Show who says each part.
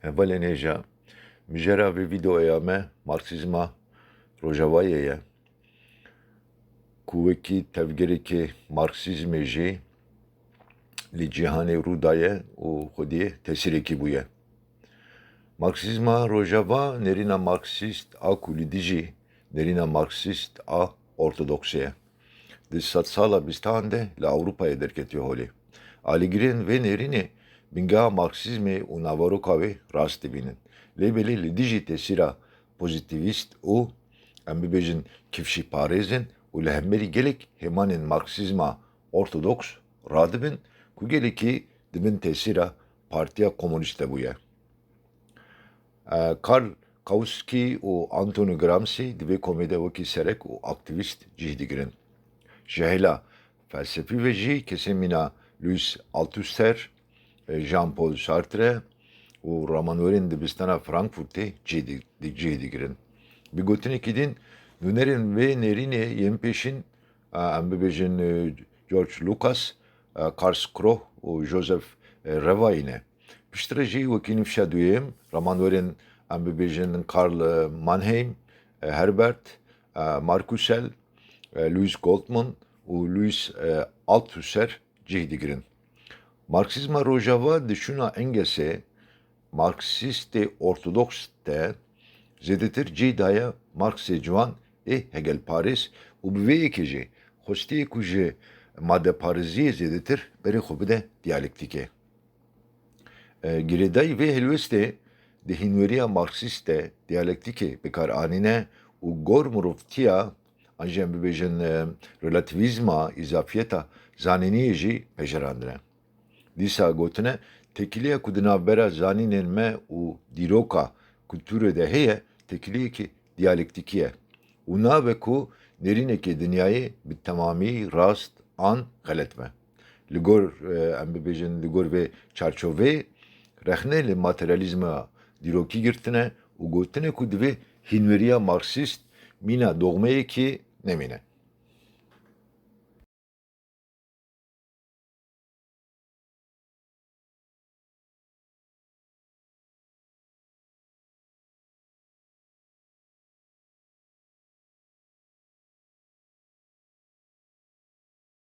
Speaker 1: Valeneja, mijera ve videoya me Marksizma Rojavayê ye ku wekî tevgereke Marksîzmê jî li cîhanê rû daye û xwediyê tesîrekî bûye. Marksîzma Rojava nerîna Marksîst a ku li dijî jî nerîna Marksîst a Ortodoksê ye. Di sed sala bîstan de li Ewropayê derketiye holê. Alîgirên vê nêrînê bingeha Marksîzmê û navaroka wê rast dibînin. Lêbelê li dijî tesîra pozîtîvîst û em bibêjin kifşîparêzên û li hemberî gelek hêmanên Marksîzma Ortodoks radibin ku gelekî dibin tesîra Partiya Komûnîst de bûye. Karl Kautsky û Antonio Gramsci di vê komê de wekî serek û aktivîst cih digirin. Ji hêla felsefî ve jî kesên mîna Louis Althusser, Jean-Paul Sartre û ramanwerên dibistana Frankfurtê cih digirin. Bi gotinekî din nûnerên vê nêrînê yên pêşîn em bibêjin George Lucas, Karl Skroh û Joseph Revayî ne. Piştre jî wekî nifşa duyêm ramanwerên em bibêjin Karl Mannheim, Herbert Marcusel, Louis Goldman û Louis Althusser cih digirin. Marksîzma Rojava dişûna Engelsê Marksîstê Ortodoks te zêdetir cih daye Marksê ciwan ê hegelparêz û bi vê yekê jî xwestiye ku ji madeparêziyê zêdetir berê xwe bide diyalektîkê. Girêdayî vê helwestê di hînweriya Marksîst de diyalektîkê bikaranîne û gor mirovtiya an jî em bibêjin relativîzma îzafiyeta zanîniyê jî pejerandine. Dîsa gotine tekiliya ku di navbera zanînên me û dîroka kulturê de heye tekiliyekî diyalektîkî ye û nabe ku nêrînekê dinyayê bi temamî rast an xelet me. Li gor em bibêjin li gor vê çarçoveyê rexne li materyalîzma dîrokî girtine û gotine ku divê hînweriya Marksîst mîna doxmeyekî nemîne.